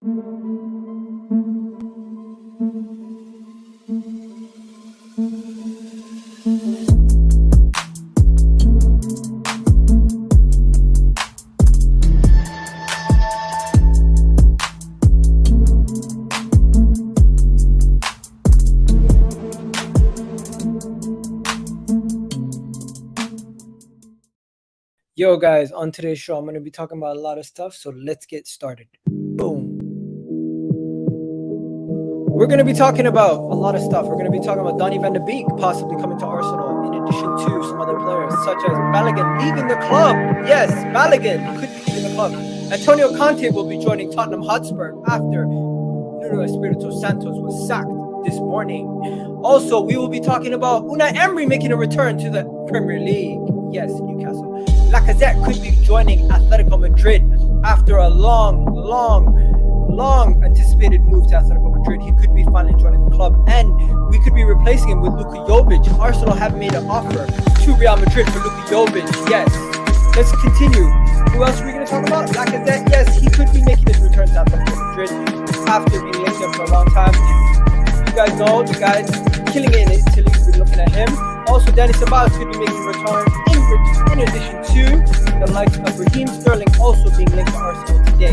Yo guys, on today's show, I'm going to be talking about a lot of stuff, so let's get started. Boom. We're going to be talking about a lot of stuff. We're going to be talking about Donny van de Beek possibly coming to Arsenal, in addition to some other players, such as Balogun leaving the club. Yes, Balogun could be leaving the club. Antonio Conte will be joining Tottenham Hotspur after Nuno Espirito Santos was sacked this morning. Also, we will be talking about Unai Emery making a return to the Premier League. Yes, Newcastle. Lacazette could be joining Atletico Madrid after a long anticipated move to Atletico Madrid. He could be finally joining the club, and we could be replacing him with Luka Jovic. Arsenal have made an offer to Real Madrid for Luka Jovic. Yes. Let's continue. Who else are we going to talk about? Lacazette. Yes, he could be making his return to Atletico Madrid after being linked up for a long time. You guys know the guy's killing it in Italy. We'll be looking at him. Also, DANI CEBALLOS could be making a return in addition to the likes of Raheem Sterling also being linked to Arsenal today.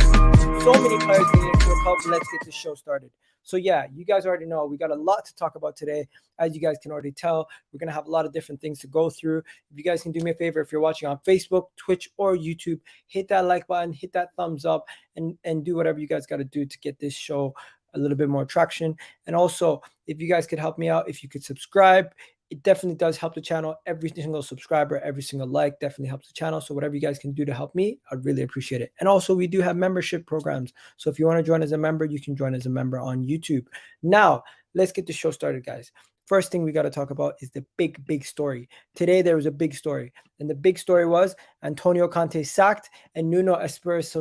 So many players being linked to the club. Let's get this show started. So yeah, you guys already know we got a lot to talk about today. As you guys can already tell, we're going to have a lot of different things to go through. If you guys can do me a favor, if you're watching on Facebook, Twitch, or YouTube, hit that like button, hit that thumbs up, and do whatever you guys got to do to get this show a little bit more traction. And also, if you guys could help me out, if you could subscribe, it definitely does help the channel. Every single subscriber, every single like definitely helps the channel. So whatever you guys can do to help me, I'd really appreciate it. And also, we do have membership programs. So if you want to join as a member, you can join as a member on YouTube. Now, let's get the show started, guys. First thing we got to talk about is the big story. Today, there was a big story. And the big story was Antonio Conte sacked and Nuno Espirito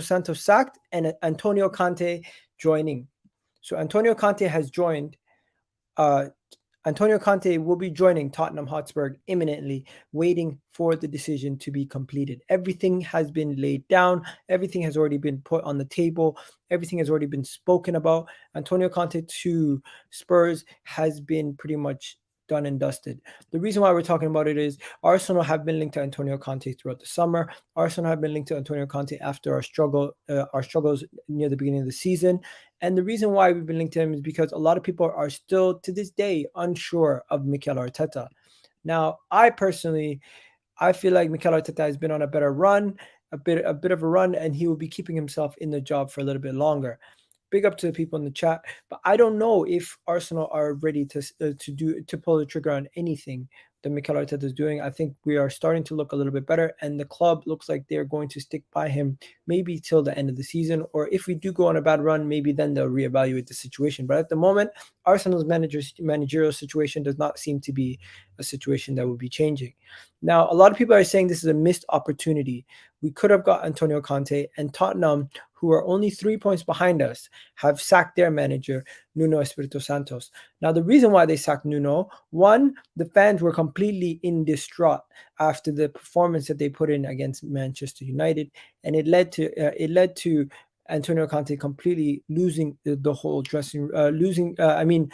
Santos sacked and Antonio Conte joining. So Antonio Conte has joined. Antonio Conte will be joining Tottenham Hotspur imminently, waiting for the decision to be completed. Everything has been laid down. Everything has already been put on the table. Everything has already been spoken about. Antonio Conte to Spurs has been pretty much done and dusted. The reason why we're talking about it is Arsenal have been linked to Antonio Conte throughout the summer. Arsenal have been linked to Antonio Conte after our struggles near the beginning of the season. And the reason why we've been linked to him is because a lot of people are still, to this day, unsure of Mikel Arteta. Now, I feel like Mikel Arteta has been on a better run, a bit of a run, and he will be keeping himself in the job for a little bit longer. Big up to the people in the chat, but I don't know if Arsenal are ready to pull the trigger on anything that Mikel Arteta is doing. I think we are starting to look a little bit better, and the club looks like they're going to stick by him maybe till the end of the season, or if we do go on a bad run, maybe then they'll reevaluate the situation. But at the moment, Arsenal's managerial situation does not seem to be a situation that will be changing. Now, a lot of people are saying this is a missed opportunity. We could have got Antonio Conte, and Tottenham, who are only 3 points behind us, have sacked their manager, Nuno Espirito Santos. Now, the reason why they sacked Nuno, one, the fans were completely in distraught after the performance that they put in against Manchester United, and it led to Antonio Conte completely losing the whole dressing room,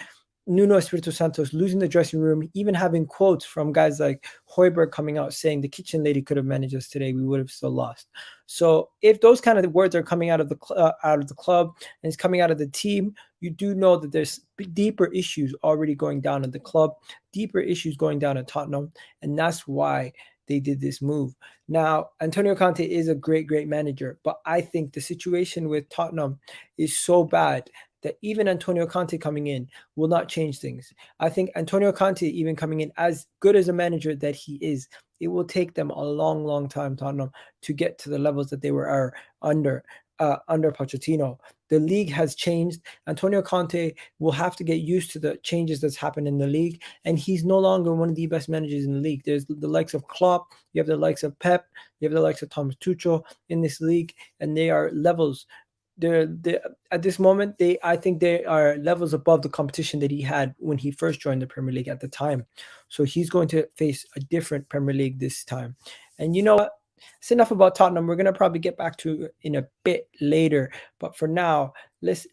Nuno Espirito Santos losing the dressing room, even having quotes from guys like Højbjerg coming out saying the kitchen lady could have managed us today, we would have still lost. So if those kind of words are coming out of the club and it's coming out of the team, you do know that there's deeper issues already going down in the club, deeper issues going down at Tottenham, and that's why they did this move. Now, Antonio Conte is a great manager, but I think the situation with Tottenham is so bad that even Antonio Conte coming in will not change things. I think Antonio Conte even coming in, as good as a manager that he is, it will take them a long time, Tottenham, to get to the levels that they were under Pochettino. The league has changed. Antonio Conte will have to get used to the changes that's happened in the league, and he's no longer one of the best managers in the league. There's the likes of Klopp, you have the likes of Pep, you have the likes of Thomas Tuchel in this league, and they are levels. They're at this moment, I think they are levels above the competition that he had when he first joined the Premier League at the time. So he's going to face a different Premier League this time. And you know what? it's enough about Tottenham. We're gonna probably get back to in a bit later, but for now, let's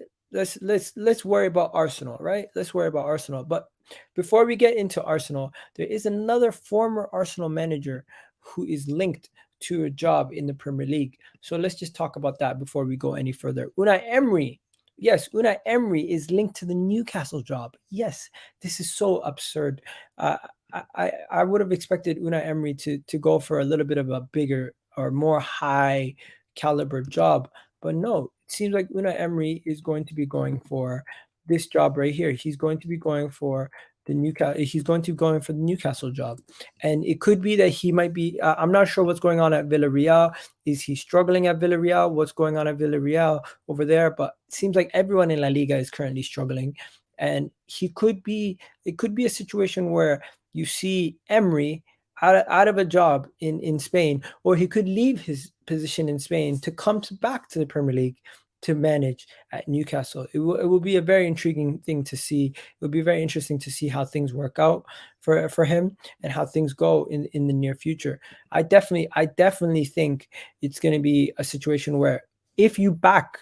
worry about Arsenal, right? Let's worry about Arsenal. But before we get into Arsenal, there is another former Arsenal manager who is linked to a job in the Premier League. So let's just talk about that before we go any further. Unai Emery. Yes, Unai Emery is linked to the Newcastle job. Yes, this is so absurd. I would have expected Unai Emery to go for a little bit of a bigger or more high caliber job, but no, it seems like Unai Emery is going to be going for this job right here. He's going to be going for the Newcastle. He's going to be going for the Newcastle job, and it could be that he might be. I'm not sure what's going on at Villarreal. Is he struggling at Villarreal? What's going on at Villarreal over there? But it seems like everyone in La Liga is currently struggling, and he could be. It could be a situation where you see Emery out of a job in Spain, or he could leave his position in Spain to come back to the Premier League to manage at Newcastle. It will be a very intriguing thing to see. It will be very interesting to see how things work out for him and how things go in the near future. I definitely think it's going to be a situation where if you back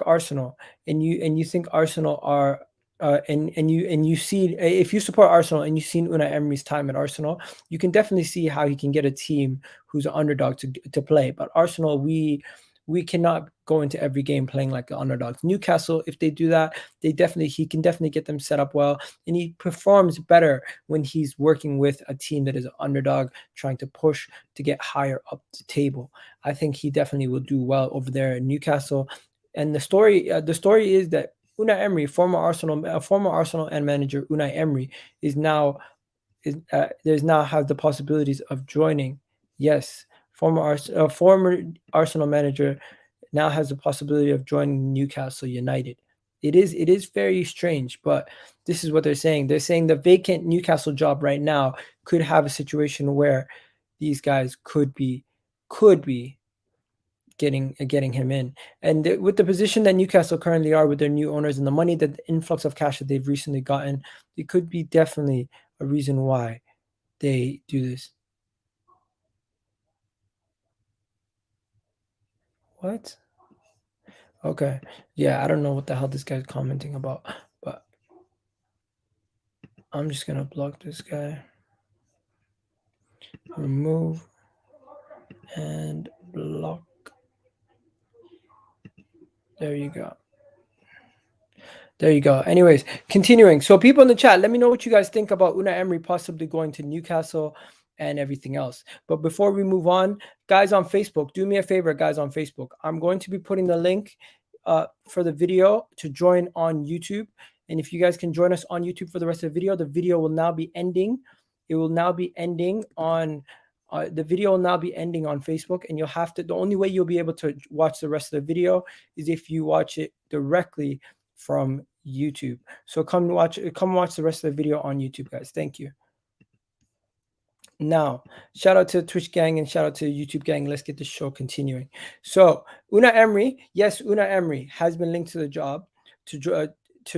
Arsenal and you think Arsenal are and you see if you support Arsenal and you've seen Unai Emery's time at Arsenal, you can definitely see how he can get a team who's an underdog to play. But Arsenal, we cannot go into every game playing like the underdogs. Newcastle, if they do that, he can definitely get them set up well, and he performs better when he's working with a team that is an underdog, trying to push to get higher up the table. I think he definitely will do well over there in Newcastle. And the story is that Unai Emery, former Arsenal and manager Unai Emery, there's now have the possibilities of joining. Yes, former Arsenal manager now has the possibility of joining Newcastle United. It is very strange, but this is what they're saying. They're saying the vacant Newcastle job right now could have a situation where these guys could be getting him in. And with the position that Newcastle currently are with their new owners and the money, that the influx of cash that they've recently gotten, it could be definitely a reason why they do this. What? Okay. Yeah, I don't know what the hell this guy's commenting about, but I'm just gonna block this guy. Remove and block. There you go. There you go. Anyways, continuing. So people in the chat, let me know what you guys think about Unai Emery possibly going to Newcastle and everything else. But before we move on, guys on Facebook, do me a favor, guys on Facebook. I'm going to be putting the link for the video to join on YouTube. And if you guys can join us on YouTube for the rest of the video will now be ending. It will now be ending on the video will now be ending on Facebook, and you'll have to, the only way you'll be able to watch the rest of the video is if you watch it directly from YouTube. So come watch the rest of the video on YouTube, guys. Thank you. Now, shout out to Twitch gang and shout out to YouTube gang. Let's get the show continuing. So Unai Emery, yes, Unai Emery has been linked to the job to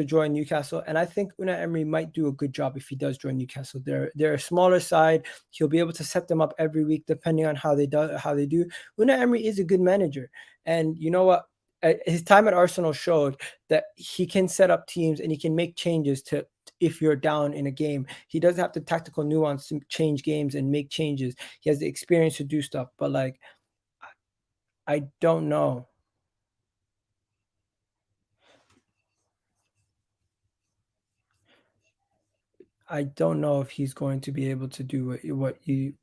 join Newcastle, and I think Unai Emery might do a good job if he does join Newcastle. They're a smaller side. He'll be able to set them up every week depending on how they do. Unai Emery is a good manager, and you know what? His time at Arsenal showed that he can set up teams and he can make changes to if you're down in a game. He doesn't have the tactical nuance to change games and make changes. He has the experience to do stuff, but like, I don't know. I don't know if he's going to be able to do what you.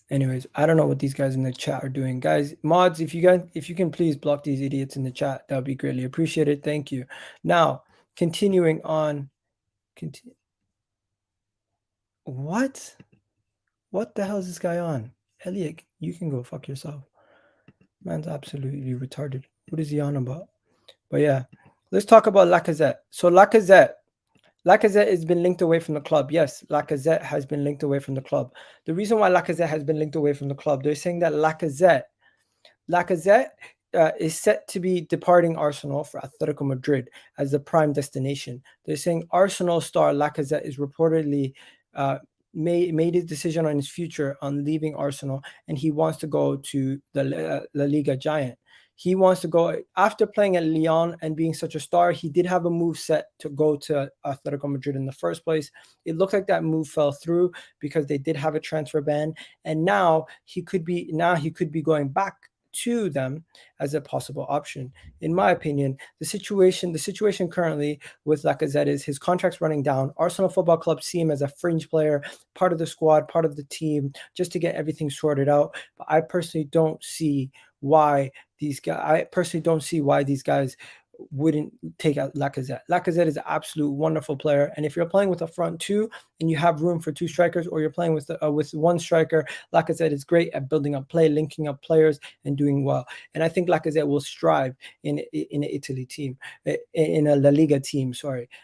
Anyways, I don't know what these guys in the chat are doing. Guys, mods, if you can please block these idiots in the chat, that would be greatly appreciated. Thank you. Now, continuing on. What? What the hell is this guy on? Elliot, you can go fuck yourself. Man's absolutely retarded. What is he on about? But yeah, let's talk about Lacazette. So Lacazette has been linked away from the club. Yes, Lacazette has been linked away from the club. The reason why Lacazette has been linked away from the club, they're saying that Lacazette is set to be departing Arsenal for Atletico Madrid as the prime destination. They're saying Arsenal star Lacazette is reportedly made his decision on his future on leaving Arsenal, and he wants to go to the La Liga giant. He wants to go after playing at Lyon and being such a star. He did have a move set to go to Atletico Madrid in the first place. It looked like that move fell through because they did have a transfer ban, and now he could be going back to them as a possible option. In my opinion, the situation currently with Lacazette is his contract's running down. Arsenal Football Club see him as a fringe player, part of the squad, part of the team, just to get everything sorted out. But I personally don't see why these guys wouldn't take out Lacazette. Lacazette is an absolute wonderful player, and if you're playing with a front two and you have room for two strikers, or you're playing with one striker, Lacazette is great at building up play, linking up players, and doing well. And I think Lacazette will strive in an Italy team, in a La Liga team,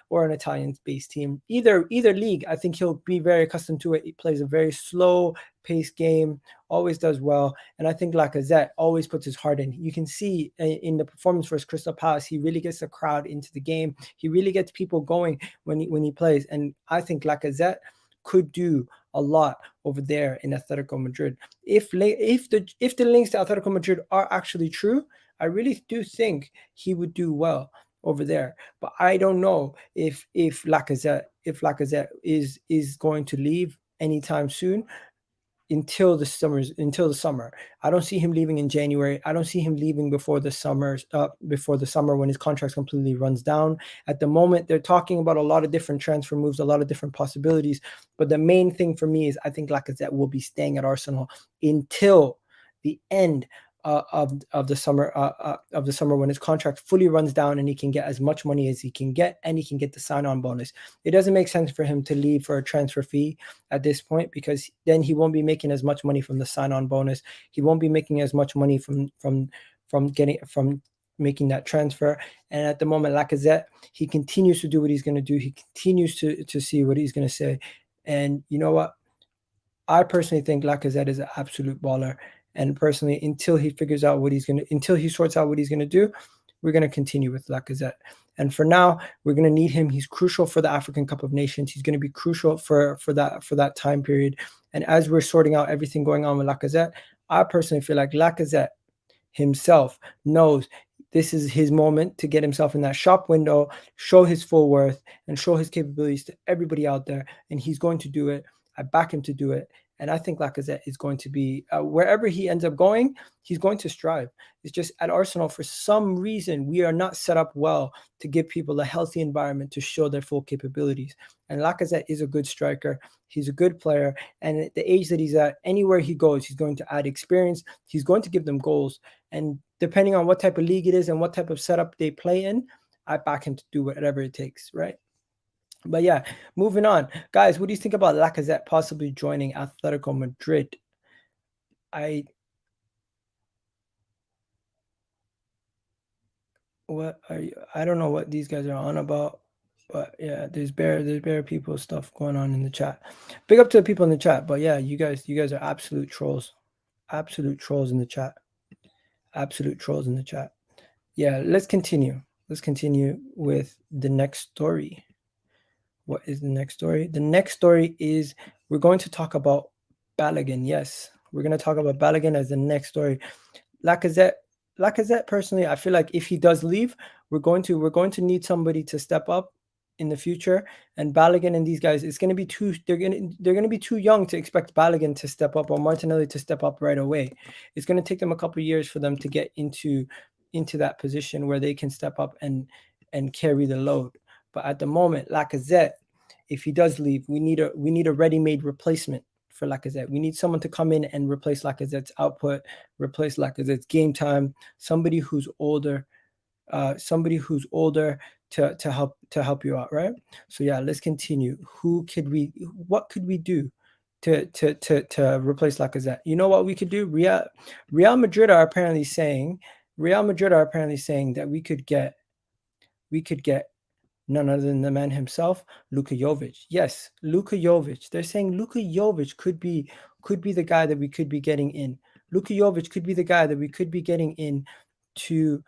or an Italian-based team. Either league, I think he'll be very accustomed to it. He plays a very slow paced game, always does well. And I think Lacazette always puts his heart in. You can see in the performance versus Crystal Palace, he really gets the crowd into the game. He really gets people going when he plays. And I think Lacazette could do a lot over there in Atletico Madrid. If the links to Atletico Madrid are actually true, I really do think he would do well over there. But I don't know if Lacazette is going to leave anytime soon, until the summer. I don't see him leaving in January. I don't see him leaving before the summer when his contract completely runs down. At the moment, they're talking about a lot of different transfer moves, a lot of different possibilities. But the main thing for me is I think Lacazette will be staying at Arsenal until the end of the summer when his contract fully runs down and he can get as much money as he can get, and he can get the sign-on bonus. It doesn't make sense for him to leave for a transfer fee at this point, because then he won't be making as much money from the sign-on bonus. He won't be making as much money from making that transfer. And at the moment, Lacazette, he continues to do what he's going to do. He continues to see what he's going to say. And you know what? I personally think Lacazette is an absolute baller. And personally, until he sorts out what he's going to do, we're going to continue with Lacazette. And for now, we're going to need him. He's crucial for the African Cup of Nations. He's going to be crucial for that time period. And as we're sorting out everything going on with Lacazette, I personally feel like Lacazette himself knows this is his moment to get himself in that shop window, show his full worth, and show his capabilities to everybody out there. And he's going to do it. I back him to do it. And I think Lacazette is going to be, wherever he ends up going, he's going to strive. It's just at Arsenal, for some reason, we are not set up well to give people a healthy environment to show their full capabilities. And Lacazette is a good striker. He's a good player. And at the age that he's at, anywhere he goes, he's going to add experience. He's going to give them goals. And depending on what type of league it is and what type of setup they play in, I back him to do whatever it takes, right? But yeah, moving on. Guys, what do you think about Lacazette possibly joining Atletico Madrid? I don't know what these guys are on about, but yeah, there's bare people stuff going on in the chat. Big up to the people in the chat, but yeah, you guys are absolute trolls. Absolute trolls in the chat. Absolute trolls in the chat. Yeah, let's continue. Let's continue with the next story. What is the next story? The next story is we're going to talk about Balogun. Yes, we're going to talk about Balogun as the next story. Lacazette, personally, I feel like if he does leave, we're going to need somebody to step up in the future. And Balogun and these guys, it's going to be they're going to be too young to expect Balogun to step up or Martinelli to step up right away. It's going to take them a couple of years for them to get into that position where they can step up and carry the load. But at the moment, Lacazette, if he does leave, we need a ready-made replacement for Lacazette. We need someone to come in and replace Lacazette's output, replace Lacazette's game time, somebody who's older to help you out, right? So yeah, let's continue. What could we do to replace Lacazette? You know what we could do? Real Madrid are apparently saying that we could get none other than the man himself, Luka Jovic. Yes, Luka Jovic. They're saying Luka Jovic could be the guy that we could be getting in. Luka Jovic could be the guy that we could be getting in Luka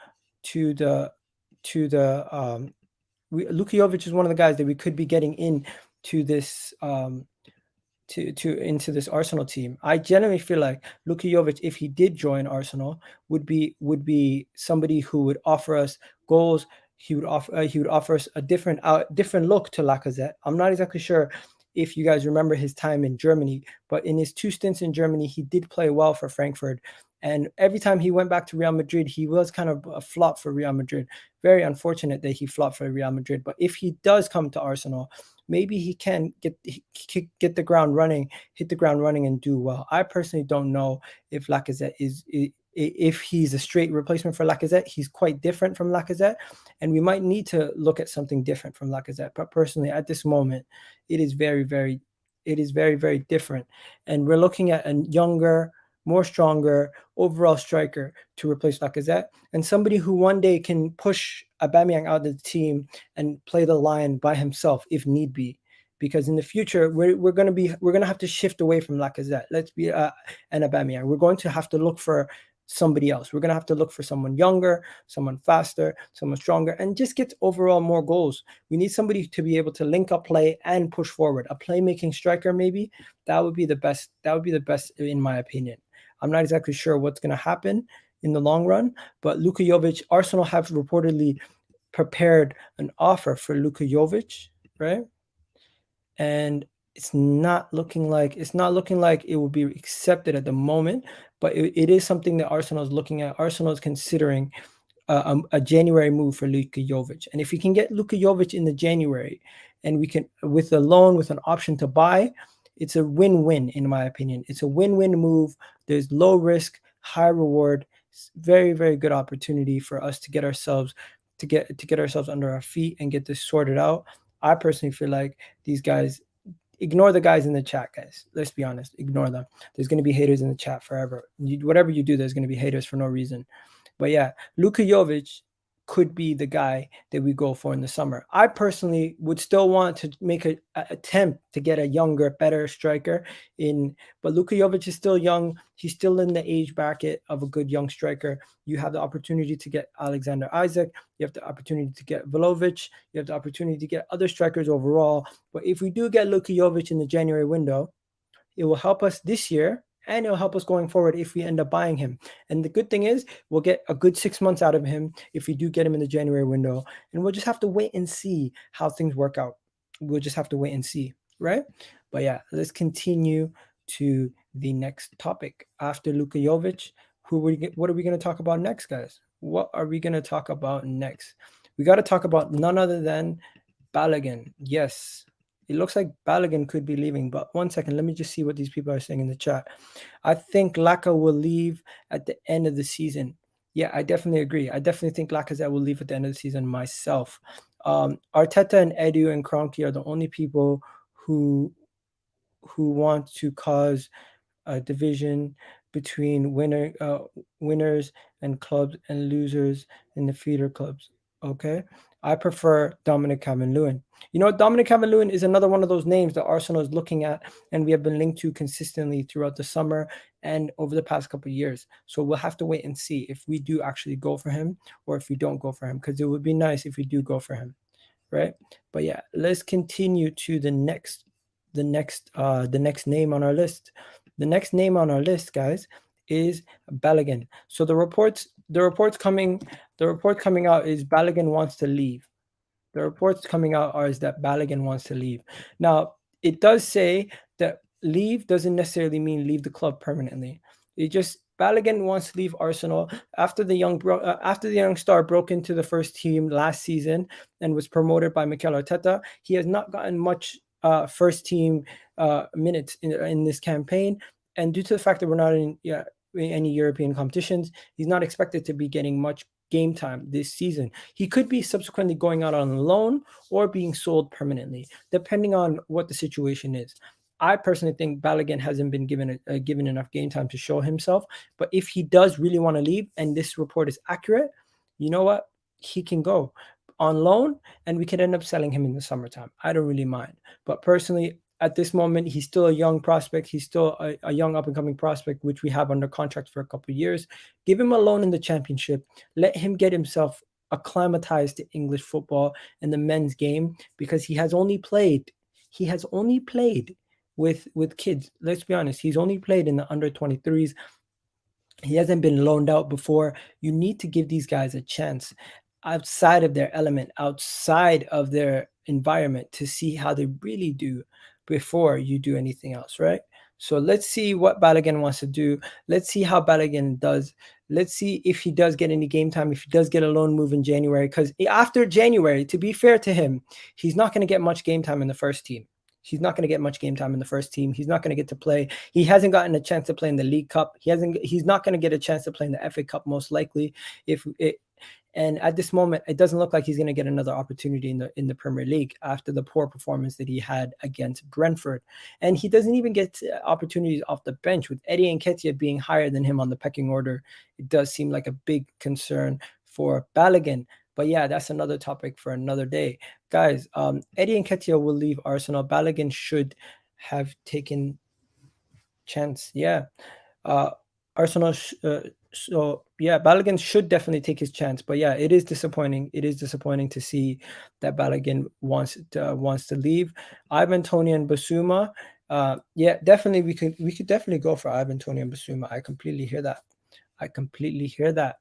Jovic is one of the guys that we could be getting in to this into this Arsenal team. I genuinely feel like Luka Jovic, if he did join Arsenal, would be somebody who would offer us goals. He would offer us a different look to Lacazette. I'm not exactly sure if you guys remember his time in Germany, but in his 2 stints in Germany, he did play well for Frankfurt. And every time he went back to Real Madrid, he was kind of a flop for Real Madrid. Very unfortunate that he flopped for Real Madrid. But if he does come to Arsenal, maybe he can get the ground running, hit the ground running, and do well. I personally don't know if Lacazette if he's a straight replacement for Lacazette. He's quite different from Lacazette, and we might need to look at something different from Lacazette. But personally, at this moment, it is very, very different, and we're looking at a younger, more stronger overall striker to replace Lacazette, and somebody who one day can push Aubameyang out of the team and play the line by himself if need be. Because in the future, we're gonna have to shift away from Lacazette. Let's be and Aubameyang. We're going to have to look for somebody else. We're gonna have to look for someone younger, someone faster, someone stronger, and just get overall more goals. We need somebody to be able to link up play and push forward. A playmaking striker, maybe that would be the best. That would be the best in my opinion. I'm not exactly sure what's going to happen in the long run, but Luka Jovic, Arsenal have reportedly prepared an offer for Luka Jovic, right? And it's not looking like it will be accepted at the moment, but it is something that Arsenal is looking at. Arsenal is considering a January move for Luka Jovic. And if we can get Luka Jovic in the January, and we can, with a loan with an option to buy, it's a win-win in my opinion. It's a win-win move. There's low risk, high reward. It's very, very good opportunity for us to get ourselves under our feet and get this sorted out. I personally feel like these guys, ignore the guys in the chat, guys. Let's be honest, ignore them. There's going to be haters in the chat forever. Whatever you do, there's going to be haters for no reason. But yeah, Luka Jovic could be the guy that we go for in the summer. I personally would still want to make an attempt to get a younger, better striker in, but Luka Jovic is still young. He's still in the age bracket of a good young striker. You have the opportunity to get Alexander Isaac. You have the opportunity to get Vlahovic. You have the opportunity to get other strikers overall. But if we do get Luka Jovic in the January window, it will help us this year, and it'll help us going forward if we end up buying him. And the good thing is we'll get a good 6 months out of him if we do get him in the January window. And we'll just have to wait and see how things work out. We'll just have to wait and see, right? But yeah, let's continue to the next topic. After Luka Jovic, what are we going to talk about next, guys? What are we going to talk about next? We got to talk about none other than Balogun. Yes. It looks like Balogun could be leaving, but one second, let me just see what these people are saying in the chat. I think Laka will leave at the end of the season. Yeah, I definitely agree. I definitely think Lacazette will leave at the end of the season myself. Arteta and Edu and Kroenke are the only people who want to cause a division between winners and clubs and losers in the feeder clubs. Okay, I prefer Dominic Calvert-Lewin. You know, Dominic Calvert-Lewin is another one of those names that Arsenal is looking at, and we have been linked to consistently throughout the summer and over the past couple of years. So we'll have to wait and see if we do actually go for him or if we don't go for him, because it would be nice if we do go for him, right? But yeah, let's continue to the next name on our list. The next name on our list, guys, is Balogun. So the reports coming out is Balogun wants to leave. The reports coming out is that Balogun wants to leave. Now, it does say that leave doesn't necessarily mean leave the club permanently. It just, Balogun wants to leave Arsenal after the young star broke into the first team last season and was promoted by Mikel Arteta. He has not gotten much first team minutes in this campaign, and due to the fact that we're not in any European competitions, he's not expected to be getting much game time this season. He could be subsequently going out on loan or being sold permanently, depending on what the situation is. I personally think Balogun hasn't been given enough game time to show himself. But if he does really want to leave, and this report is accurate, you know what? He can go on loan, and we could end up selling him in the summertime. I don't really mind. But personally, at this moment, he's still a young prospect. He's still a young up-and-coming prospect, which we have under contract for a couple of years. Give him a loan in the championship. Let him get himself acclimatized to English football and the men's game, because he has only played with kids. Let's be honest, he's only played in the under 23s. He hasn't been loaned out before. You need to give these guys a chance outside of their element, outside of their environment, to see how they really do before you do anything else, right? So let's see what Balogun wants to do. Let's see how Balogun does. Let's see if he does get any game time, if he does get a loan move in January. Because after January, to be fair to him, he's not going to get much game time in the first team. He's not going to get much game time in the first team. He's not going to get to play. He hasn't gotten a chance to play in the League Cup. He's not going to get a chance to play in the FA Cup, most likely. And at this moment, it doesn't look like he's going to get another opportunity in the Premier League after the poor performance that he had against Brentford. And he doesn't even get opportunities off the bench. With Eddie Nketiah being higher than him on the pecking order, it does seem like a big concern for Balogun. But yeah, that's another topic for another day. Guys, Eddie Nketiah will leave Arsenal. Balogun should have taken chance. Yeah. Arsenal, so yeah, Balogun should definitely take his chance. But yeah, it is disappointing. It is disappointing to see that Balogun wants to leave. Ivan Toney and Basuma. Yeah, definitely we could definitely go for Ivan Toney and Basuma. I completely hear that.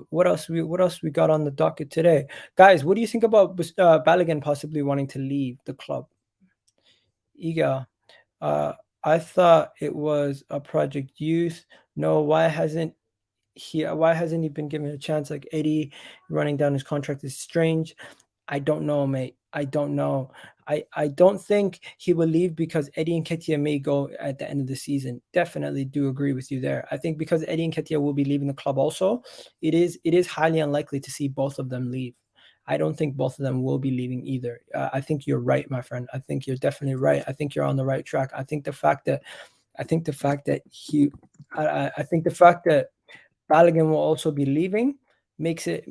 What else we got on the docket today, guys? What do you think about Balogun possibly wanting to leave the club? Egal, I thought it was a project youth. No, why hasn't he been given a chance? Like Eddie running down his contract is strange. I don't know, mate. I don't know. I don't think he will leave because Eddie Nketiah may go at the end of the season. Definitely do agree with you there. I think because Eddie Nketiah will be leaving the club also, it is highly unlikely to see both of them leave. I don't think both of them will be leaving either. I think you're right, my friend. I think you're definitely right. I think you're on the right track. I think the fact that Balogun will also be leaving makes it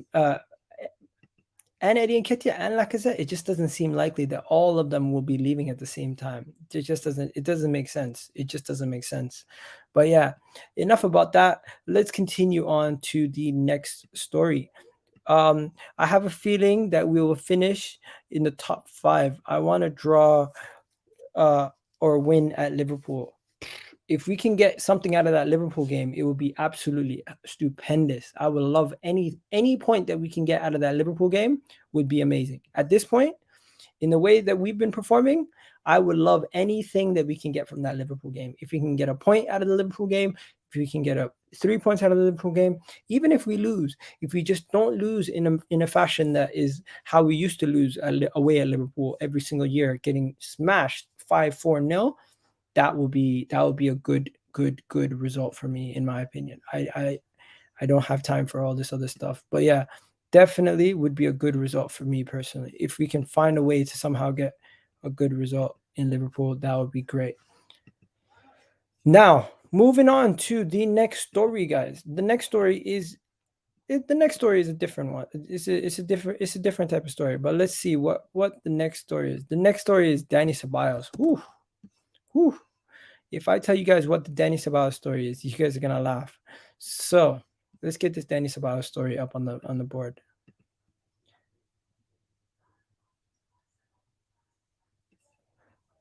and Eddie Nketiah and Lacazette, it just doesn't seem likely that all of them will be leaving at the same time. It doesn't make sense. It just doesn't make sense. But yeah, enough about that. Let's continue on to the next story. I have a feeling that we will finish in the top 5. I want to draw or win at Liverpool. If we can get something out of that Liverpool game, it would be absolutely stupendous. I would love any point that we can get out of that Liverpool game would be amazing. At this point, in the way that we've been performing, I would love anything that we can get from that Liverpool game. If we can get a point out of the Liverpool game, if we can get 3 points out of the Liverpool game, even if we lose, if we just don't lose in a fashion that is how we used to lose away at Liverpool every single year, getting smashed 5-4-0, that will be a good result for me, in my opinion. I don't have time for all this other stuff, but yeah, definitely would be a good result for me personally. If we can find a way to somehow get a good result in Liverpool, that would be great. Now, moving on to the next story, guys. The next story is a different one. It's a different type of story. But let's see what the next story is. The next story is Dani Ceballos. Whew. If I tell you guys what the Dani Ceballos story is, you guys are gonna laugh. So let's get this Dani Ceballos story up on the board.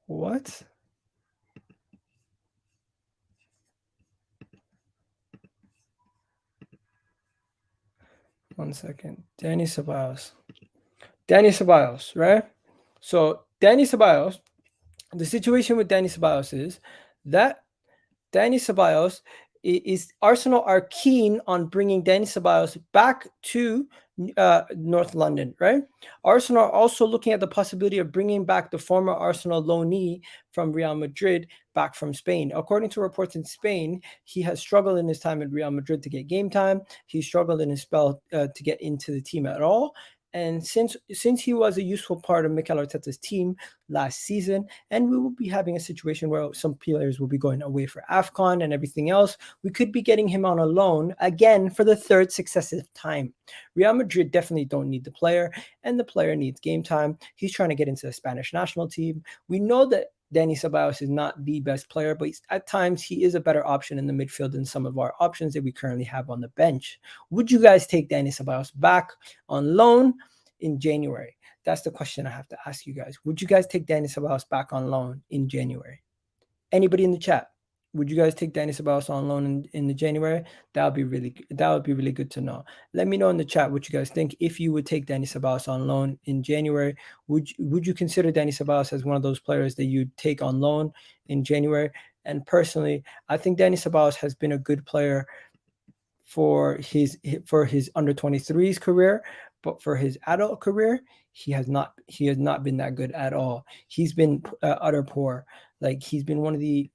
What? One second. Dani Ceballos, right? So Dani Ceballos, the situation with Dani Ceballos is that Dani Ceballos is Arsenal are keen on bringing Dani Ceballos back to North London, right? Arsenal are also looking at the possibility of bringing back the former Arsenal loanee from Real Madrid back from Spain. According to reports in Spain, he has struggled in his time at Real Madrid to get game time. He struggled in his spell to get into the team at all. And since he was a useful part of Mikel Arteta's team last season, and we will be having a situation where some players will be going away for AFCON and everything else, we could be getting him on a loan again for the 3rd successive time. Real Madrid definitely don't need the player, and the player needs game time. He's trying to get into the Spanish national team. We know that Dani Ceballos is not the best player, but at times he is a better option in the midfield than some of our options that we currently have on the bench. Would you guys take Dani Ceballos back on loan in January? That's the question I have to ask you guys. Would you guys take Dani Ceballos back on loan in January? Anybody in the chat? Would you guys take Dani Ceballos on loan in the January? That would be really good to know. Let me know in the chat what you guys think. If you would take Dani Ceballos on loan in January, would you consider Dani Ceballos as one of those players that you'd take on loan in January? And personally, I think Dani Ceballos has been a good player for his under 23s career, but for his adult career, he has not been that good at all. He's been utter poor. Like he's been one of the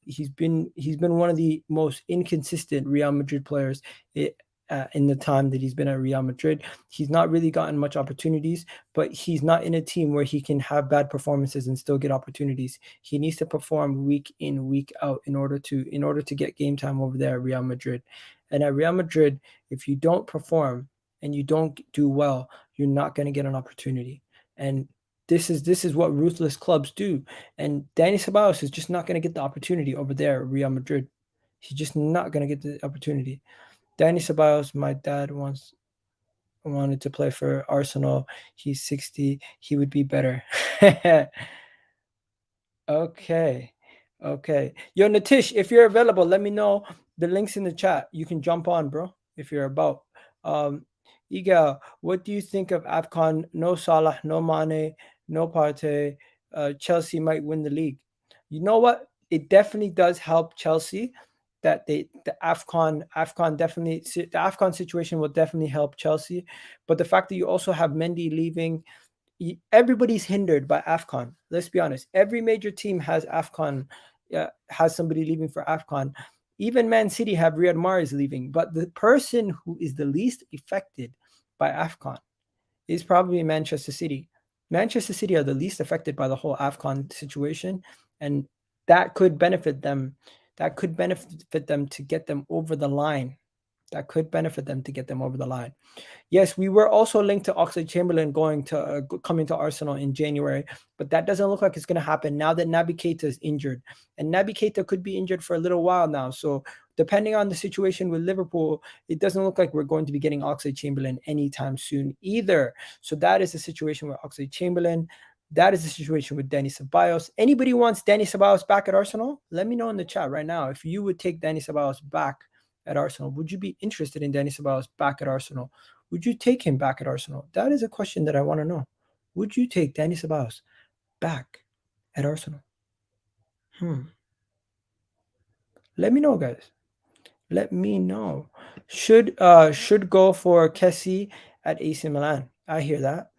most inconsistent Real Madrid players in the time that he's been at Real Madrid. He's not really gotten much opportunities, but he's not in a team where he can have bad performances and still get opportunities. He needs to perform week in, week out in order to get game time over there at Real Madrid. And at Real Madrid, if you don't perform and you don't do well, you're not going to get an opportunity. And this is what ruthless clubs do. And Dani Ceballos is just not going to get the opportunity over there at Real Madrid. He's just not going to get the opportunity. Dani Ceballos, my dad wanted to play for Arsenal. He's 60. He would be better. Okay. Yo, Natish, if you're available, let me know. The link's in the chat. You can jump on, bro, if you're about. Egal, what do you think of AFCON? No Salah, no Mane, no Partey. Chelsea might win the league. You know what? It definitely does help Chelsea that the AFCON situation will definitely help Chelsea. But the fact that you also have Mendy leaving, everybody's hindered by AFCON. Let's be honest. Every major team has AFCON, has somebody leaving for AFCON. Even Man City have Riyad Mahrez leaving. But the person who is the least affected by AFCON is probably Manchester City. Manchester City are the least affected by the whole AFCON situation. And that could benefit them. That could benefit them to get them over the line. Yes, we were also linked to Oxlade-Chamberlain coming to Arsenal in January, but that doesn't look like it's going to happen now that Naby Keita is injured. And Naby Keita could be injured for a little while now. So depending on the situation with Liverpool, it doesn't look like we're going to be getting Oxlade-Chamberlain anytime soon either. So that is the situation with Oxlade-Chamberlain. That is the situation with Dani Ceballos. Anybody wants Dani Ceballos back at Arsenal? Let me know in the chat right now. If you would take Dani Ceballos back at Arsenal, would you be interested in Dani Ceballos back at Arsenal? Would you take him back at Arsenal? That is a question that I want to know. Would you take Dani Ceballos back at Arsenal? Let me know, guys. Let me know. Should go for Kessie at AC Milan. I hear that.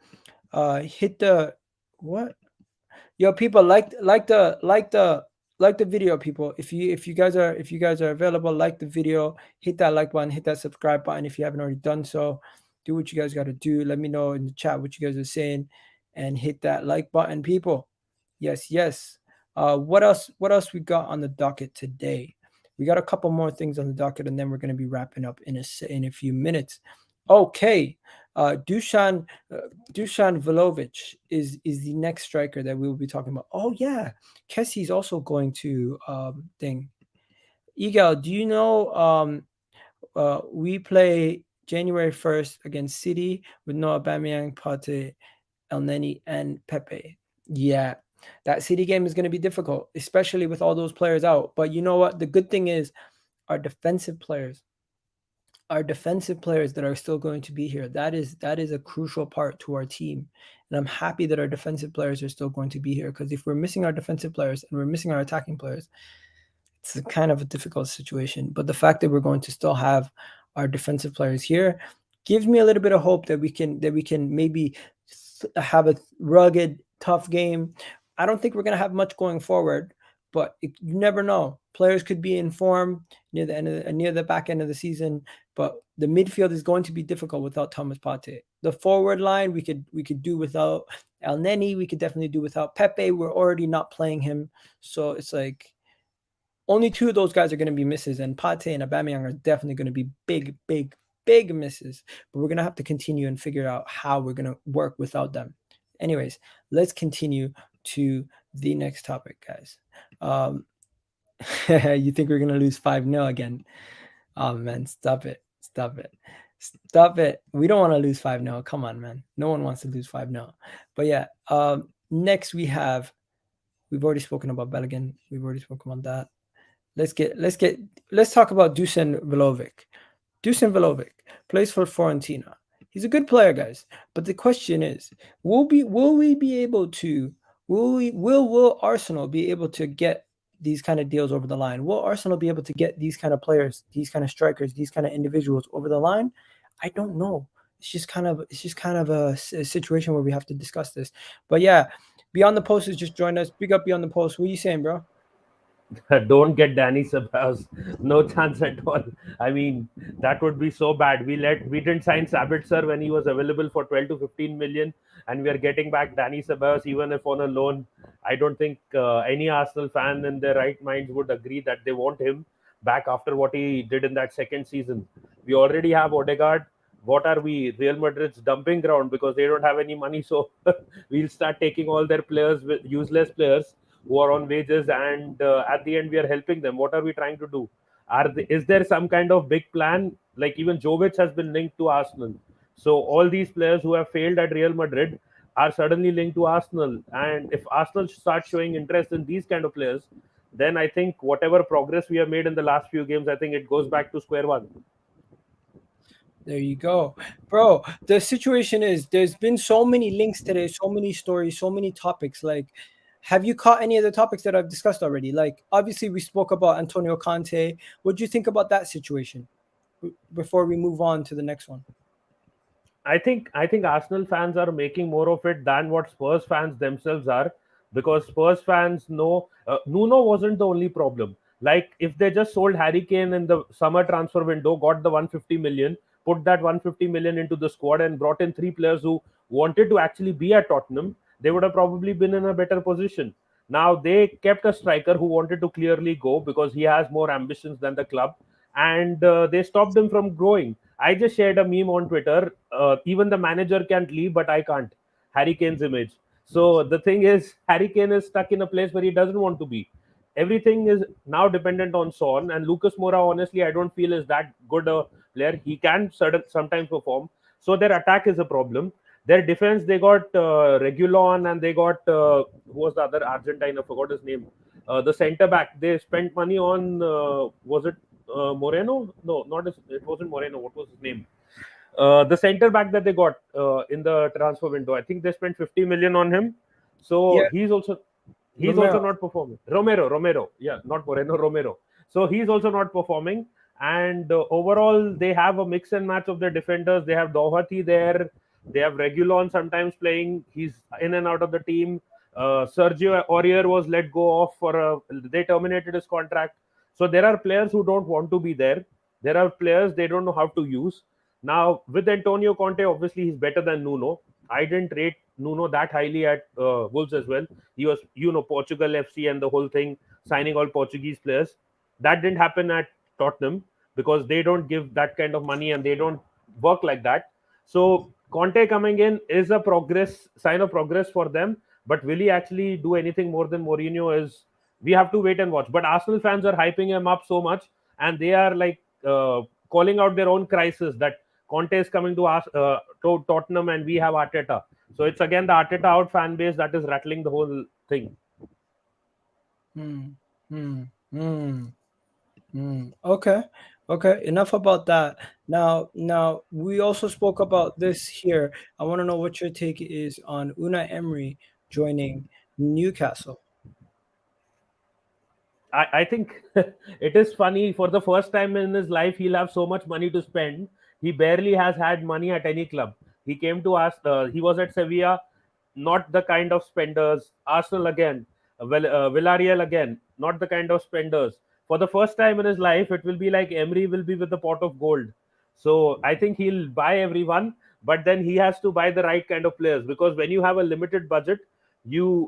Hit the what? Yo, people, like the video, people. If you guys are available, like the video, hit that like button, hit that subscribe button if you haven't already done so. Do what you guys got to do. Let me know in the chat what you guys are saying, and hit that like button, people. Yes. What else we got on the docket today? We got a couple more things on the docket, and then we're going to be wrapping up in a few minutes. Okay. Dusan Vlahovic is the next striker that we will be talking about. Oh yeah, Kessie's also going to thing. Egal, do you know we play January 1st against City with no Aubameyang, Partey, Elneny, and Pepe. Yeah, that City game is going to be difficult, especially with all those players out. But you know what? The good thing is our defensive players that are still going to be here. That is a crucial part to our team. And I'm happy that our defensive players are still going to be here, because if we're missing our defensive players and we're missing our attacking players, it's a kind of a difficult situation. But the fact that we're going to still have our defensive players here gives me a little bit of hope that we can maybe have a rugged, tough game. I don't think we're going to have much going forward, but you never know. Players could be in form near the back end of the season, but the midfield is going to be difficult without Thomas Partey. The forward line we could do without Elneny. We could definitely do without Pepe. We're already not playing him, so it's like only two of those guys are going to be misses, and Partey and Aubameyang are definitely going to be big misses. But we're going to have to continue and figure out how we're going to work without them. Anyways, let's continue to the next topic, guys. You think we're going to lose 5-0 again? Oh, man, stop it. We don't want to lose 5-0. Come on, man. No one wants to lose 5-0. But yeah, next we have We've already spoken about Balogun. We've already spoken about that. Let's talk about Dusan Vlahovic. Dusan Vlahovic plays for Fiorentina. He's a good player, guys. But the question is, will we be able to will Arsenal be able to get these kind of deals over the line? Will Arsenal be able to get these kind of players, these kind of strikers, these kind of individuals over the line? I don't know. It's just kind of a situation where we have to discuss this. But yeah, Beyond the Post has just joined us. Big up Beyond the Post. What are you saying, bro? Don't get Danny Ceballos. No chance at all. I mean, that would be so bad. We didn't sign Sabitzer when he was available for 12 to 15 million, and we are getting back Danny Ceballos even if on a loan. I don't think any Arsenal fan in their right minds would agree that they want him back after what he did in that second season. We already have Odegaard. What are we? Real Madrid's dumping ground because they don't have any money. So we'll start taking all their players, with useless players who are on wages, and at the end we are helping them. What are we trying to do? Is there some kind of big plan? Like even Jovic has been linked to Arsenal, so all these players who have failed at Real Madrid are suddenly linked to Arsenal, and if Arsenal start showing interest in these kind of players, then I think whatever progress we have made in the last few games, I think it goes back to square one. There you go. Bro, the situation is there's been so many links today, so many stories, so many topics. Like, have you caught any of the topics that I've discussed already? Like, obviously, we spoke about Antonio Conte. What do you think about that situation before we move on to the next one? I think Arsenal fans are making more of it than what Spurs fans themselves are, because Spurs fans know Nuno wasn't the only problem. Like if they just sold Harry Kane in the summer transfer window, got the 150 million, put that 150 million into the squad, and brought in three players who wanted to actually be at Tottenham, they would have probably been in a better position. Now they kept a striker who wanted to clearly go because he has more ambitions than the club, and they stopped him from growing. I just shared a meme on Twitter. Even the manager can't leave, but I can't. Harry Kane's image. So the thing is, Harry Kane is stuck in a place where he doesn't want to be. Everything is now dependent on Son, and Lucas Moura. Honestly, I don't feel is that good a player. He can sometimes perform. So their attack is a problem. Their defense, they got Regulon, and they got who was the other Argentine? I forgot his name. The centre back. They spent money on was it Moreno? No, not it wasn't Moreno. What was his name? The centre back that they got in the transfer window. I think they spent 50 million on him. So Yeah, he's also Romero. not performing. Romero, yeah, not Moreno, Romero. So he's also not performing. And overall, they have a mix and match of their defenders. They have Doherty there. They have Regulon sometimes playing. He's in and out of the team. Sergio Aurier was let go off they terminated his contract. So there are players who don't want to be there. There are players they don't know how to use. Now with Antonio Conte, obviously he's better than Nuno. I didn't rate Nuno that highly at Wolves as well. He was, Portugal FC and the whole thing, signing all Portuguese players. That didn't happen at Tottenham because they don't give that kind of money and they don't work like that. So Conte coming in is a sign of progress for them. But will he actually do anything more than Mourinho? Is We have to wait and watch. But Arsenal fans are hyping him up so much, and they are like calling out their own crisis that Conte is coming to us to Tottenham and we have Arteta. So it's again the Arteta out fan base that is rattling the whole thing. Hmm. Hmm. Hmm. Okay. Okay. Enough about that. Now we also spoke about this here. I want to know what your take is on Unai Emery joining Newcastle. I think it is funny. For the first time in his life, he'll have so much money to spend. He barely has had money at any club. He came to us. He was at Sevilla, not the kind of spenders. Arsenal again, Villarreal again, not the kind of spenders. For the first time in his life, it will be like Emery will be with the pot of gold. So I think he'll buy everyone, but then he has to buy the right kind of players, because when you have a limited budget, you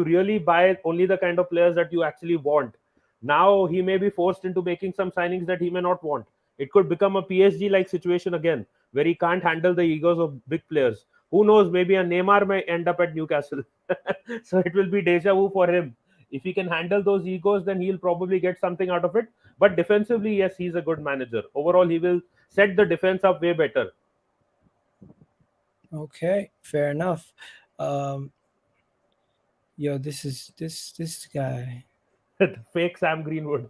really buy only the kind of players that you actually want. Now he may be forced into making some signings that he may not want. It could become a PSG like situation again, where he can't handle the egos of big players. Who knows? Maybe a Neymar may end up at Newcastle. So it will be deja vu for him. If he can handle those egos, then he'll probably get something out of it. But defensively, yes, he's a good manager. Overall, he will set the defense up way better. Okay, fair enough. Um, Yo, this guy. The fake Sam Greenwood.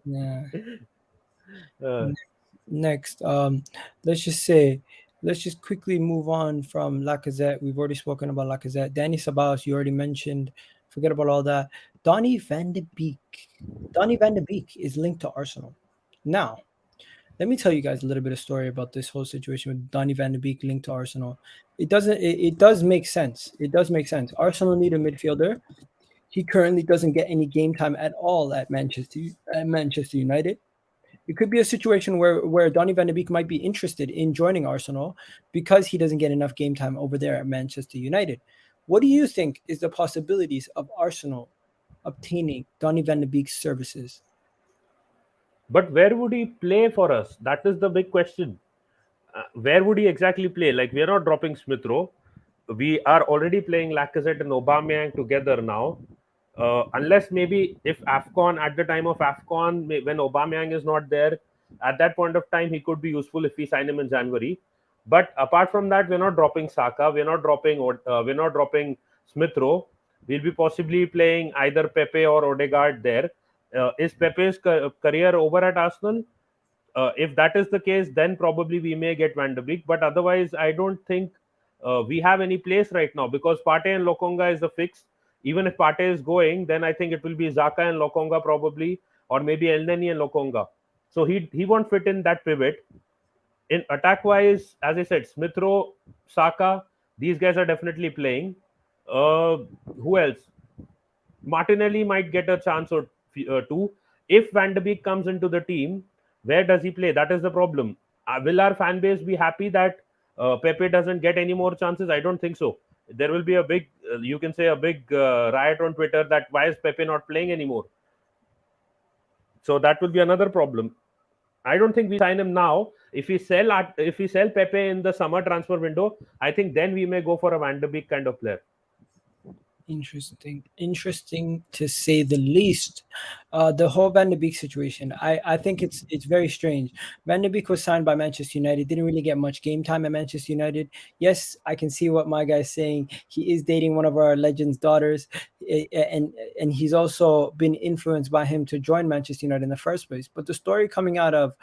Yeah. uh, Next, let's just say, let's just quickly move on from Lacazette. We've already spoken about Lacazette. Danny Ceballos, you already mentioned. Forget about all that. Donny van de Beek. Donny van de Beek is linked to Arsenal. Now, let me tell you guys a little bit of story about this whole situation with Donny van de Beek linked to Arsenal. It doesn't. It does make sense. It does make sense. Arsenal need a midfielder. He currently doesn't get any game time at all at Manchester United. It could be a situation where Donny van de Beek might be interested in joining Arsenal because he doesn't get enough game time over there at Manchester United. What do you think is the possibilities of Arsenal obtaining Donny van de Beek's services? but where would he play for us? That is the big question. Where would he exactly play? Like, we are not dropping Smith Rowe. We are already playing Lacazette and Aubameyang together now. Unless maybe if AFCON, at the time of AFCON, when Aubameyang is not there, at that point of time, he could be useful if we sign him in January. But apart from that, we're not dropping Saka. We're not dropping Smith Rowe. We'll be possibly playing either Pepe or Odegaard there. Is Pepe's career over at Arsenal? If that is the case, then probably we may get Van der Beek. But otherwise, I don't think we have any place right now because Partey and Lokonga is a fix. Even if Partey is going, then I think it will be Xhaka and Lokonga probably, or maybe Elneny and Lokonga. So he won't fit in that pivot. In attack wise, as I said, Smith Rowe, Saka, these guys are definitely playing. Uh, who else? Martinelli might get a chance or two. If Van de Beek comes into the team, where does he play? That is the problem. Will our fan base be happy that Pepe doesn't get any more chances? I don't think so. There will be a big, you can say, a big riot on Twitter that why is Pepe not playing anymore? So that will be another problem. I don't think we sign him now. If we sell Pepe in the summer transfer window, I think then we may go for a Van de Beek kind of player. Interesting to say the least. The whole Van de Beek situation, I think it's very strange. Van de Beek was signed by Manchester United, didn't really get much game time at Manchester United. Yes, I can see what my guy's saying. He is dating one of our legends' daughters, and he's also been influenced by him to join Manchester United in the first place. But the story coming out of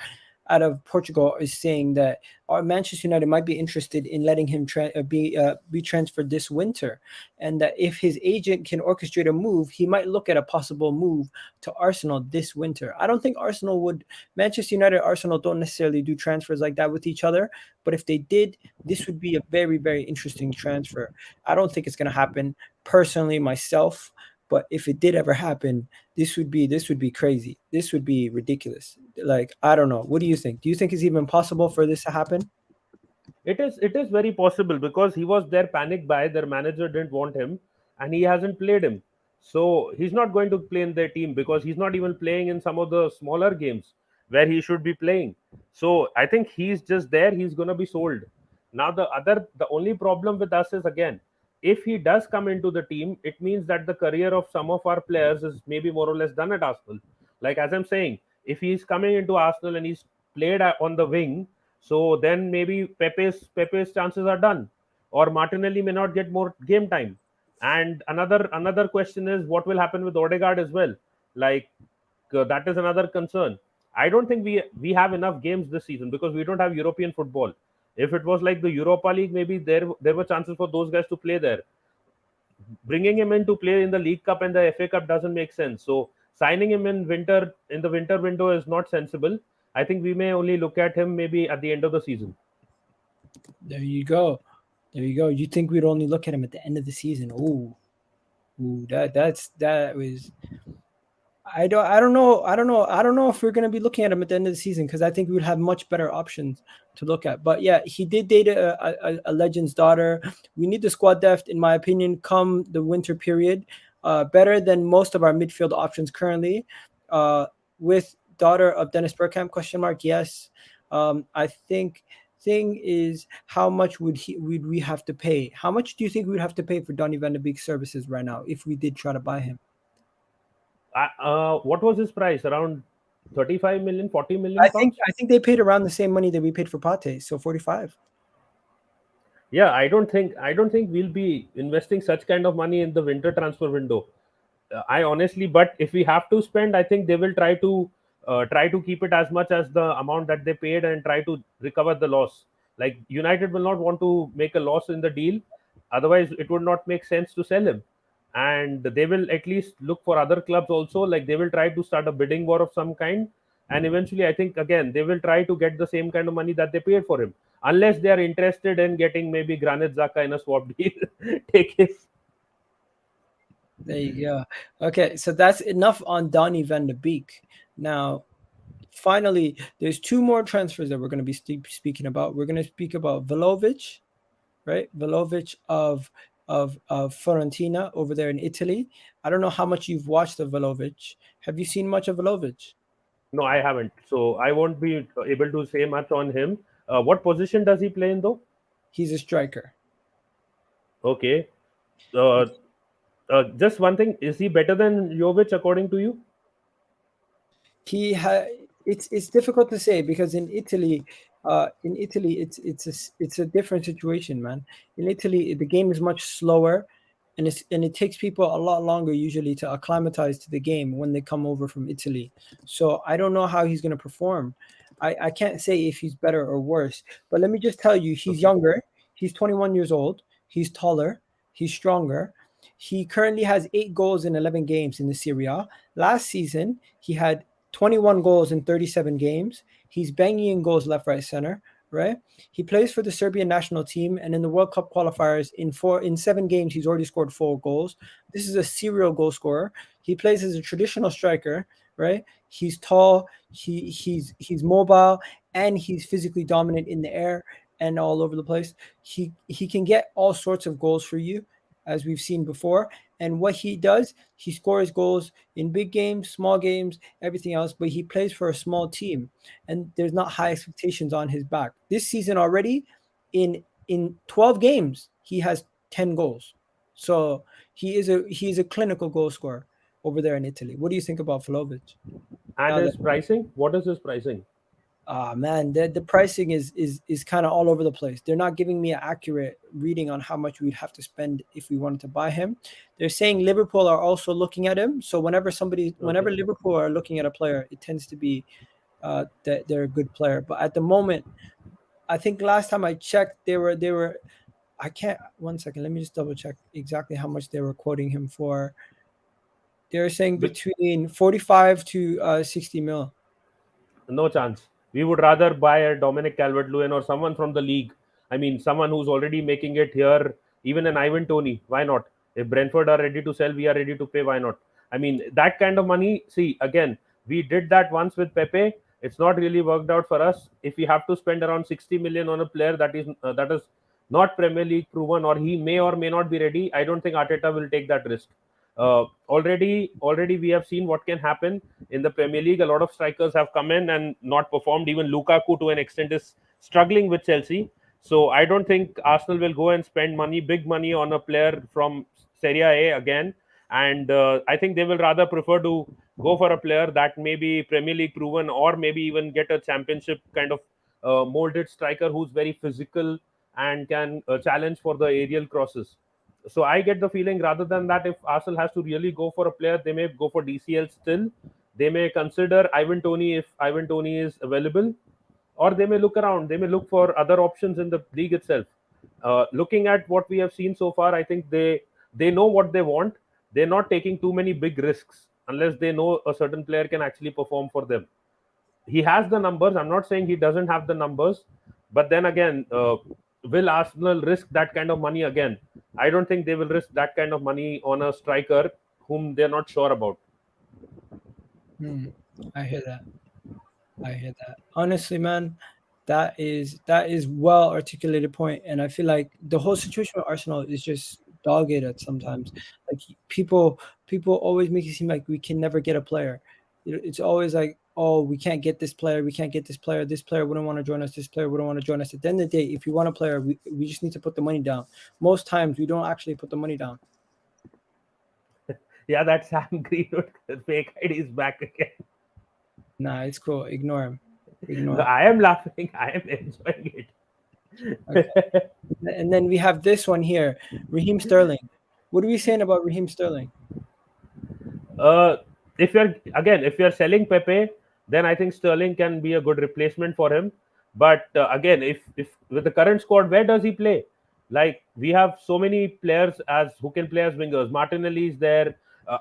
Portugal is saying that our Manchester United might be interested in letting him be transferred this winter, and that if his agent can orchestrate a move, he might look at a possible move to Arsenal this winter. I don't think Manchester United, Arsenal don't necessarily do transfers like that with each other, but if they did, this would be a very, very interesting transfer. I don't think it's going to happen personally myself, but if it did ever happen, this would be crazy. This would be ridiculous. Like, I don't know. What do you think? Do you think it's even possible for this to happen? It is very possible because he was their panic buy. Their manager didn't want him, and he hasn't played him. So he's not going to play in their team because he's not even playing in some of the smaller games where he should be playing. So I think he's just there. He's going to be sold. Now the only problem with us is, again, if he does come into the team, it means that the career of some of our players is maybe more or less done at Arsenal. Like, as I'm saying, if he's coming into Arsenal and he's played on the wing, so then maybe Pepe's chances are done, or Martinelli may not get more game time. And another question is what will happen with Odegaard as well. Like, that is another concern. I don't think we have enough games this season because we don't have European football. If it was like the Europa League, maybe there were chances for those guys to play there. Bringing him in to play in the League Cup and the FA Cup doesn't make sense. So signing him in the winter window is not sensible. I think we may only look at him maybe at the end of the season. There you go. There you go. You think we'd only look at him at the end of the season? Ooh, that was. I don't know if we're going to be looking at him at the end of the season because I think we would have much better options to look at. But yeah, he did date a legend's daughter. We need the squad depth, in my opinion, come the winter period. Better than most of our midfield options currently. With daughter of Dennis Bergkamp? Question mark. Yes. I think thing is how much would we have to pay? How much do you think we'd have to pay for Donny van de Beek's services right now if we did try to buy him? What was his price? Around 35 million, 40 million I pounds? think they paid around the same money that we paid for Pate, so 45. Yeah, I don't think we'll be investing such kind of money in the winter transfer window. I honestly, but if we have to spend, I think they will try to keep it as much as the amount that they paid and try to recover the loss. Like United will not want to make a loss in the deal, otherwise it would not make sense to sell him. And they will at least look for other clubs also. Like they will try to start a bidding war of some kind, and eventually, I think again they will try to get the same kind of money that they paid for him, unless they are interested in getting maybe Granit Xhaka in a swap deal. Take him. There you go. Okay, so that's enough on Donny van de Beek. Now, finally, there's two more transfers that we're going to be speaking about. We're going to speak about Vlahovic, right? Vlahovic of Fiorentina over there in Italy. I don't know how much you've watched of Vlahovic. Have you seen much of Vlahovic? No, I haven't. So I won't be able to say much on him. What position does he play in though? He's a striker. Okay. Uh, just one thing: is he better than Jovic according to you? He it's difficult to say because in Italy it's a different situation, man. In Italy the game is much slower, and it takes people a lot longer usually to acclimatize to the game when they come over from Italy. So I don't know how he's going to perform. I can't say if he's better or worse, but let me just tell you, he's Okay. younger. He's 21 years old. He's taller. He's stronger. He currently has 8 goals in 11 games in the Serie A. Last season, he had 21 goals in 37 games. He's banging in goals left, right, center, right? He plays for the Serbian national team, and in the World Cup qualifiers, in 7 games, he's already scored 4 goals. This is a serial goal scorer. He plays as a traditional striker, right? He's tall, he's mobile, and he's physically dominant in the air and all over the place. He can get all sorts of goals for you, as we've seen before. And what he does, he scores goals in big games, small games, everything else, but he plays for a small team and there's not high expectations on his back. This season already, in 12 games, he has 10 goals. So he is a clinical goal scorer over there in Italy. What do you think about Vlahovic? And Now that his pricing? What is his pricing? man, the pricing is kind of all over the place. They're not giving me an accurate reading on how much we'd have to spend if we wanted to buy him. They're saying Liverpool are also looking at him. So whenever Okay. Liverpool are looking at a player, it tends to be that they're a good player. But at the moment, I think last time I checked, they were. I can't. One second. Let me just double check exactly how much they were quoting him for. They're saying Be- between 45 to 60 mil. No chance. We would rather buy a Dominic Calvert-Lewin or someone from the league. I mean, someone who's already making it here. Even an Ivan Tony. Why not? If Brentford are ready to sell, we are ready to pay. Why not? I mean, that kind of money. See, again, we did that once with Pepe. It's not really worked out for us. If we have to spend around 60 million on a player that is not Premier League proven, or he may or may not be ready, I don't think Arteta will take that risk. Already we have seen what can happen in the Premier League. A lot of strikers have come in and not performed. Even Lukaku, to an extent, is struggling with Chelsea. So I don't think Arsenal will go and spend money, big money, on a player from Serie A again. And I think they will rather prefer to go for a player that may be Premier League proven, or maybe even get a championship kind of molded striker who's very physical and can challenge for the aerial crosses. So I get the feeling, rather than that, if Arsenal has to really go for a player, they may go for DCL still. They may consider Ivan Tony if Ivan Tony is available, or they may look around. They may look for other options in the league itself. Looking at what we have seen so far, I think they know what they want. They're not taking too many big risks unless they know a certain player can actually perform for them. He has the numbers. I'm not saying he doesn't have the numbers, but then again, will Arsenal risk that kind of money again? I don't think they will risk that kind of money on a striker whom they're not sure about. Hmm, I hear that. I hear that. Honestly, man, that is well articulated point, and I feel like the whole situation with Arsenal is just dogged at sometimes. Like people always make it seem like we can never get a player. It's always like, oh, we can't get this player, we can't get this player. This player wouldn't want to join us. This player wouldn't want to join us. At the end of the day, if you want a player, we just need to put the money down. Most times, we don't actually put the money down. Yeah, that's Sam Greenwood. The fake ID is back again. Nah, it's cool. Ignore him. No, Ignore him. I am laughing. I am enjoying it. Okay. And then we have this one here, Raheem Sterling. What are we saying about Raheem Sterling? Uh, if you're selling Pepe, then I think Sterling can be a good replacement for him. But again, if with the current squad, where does he play? Like we have so many players as who can play as wingers. Martinelli is there.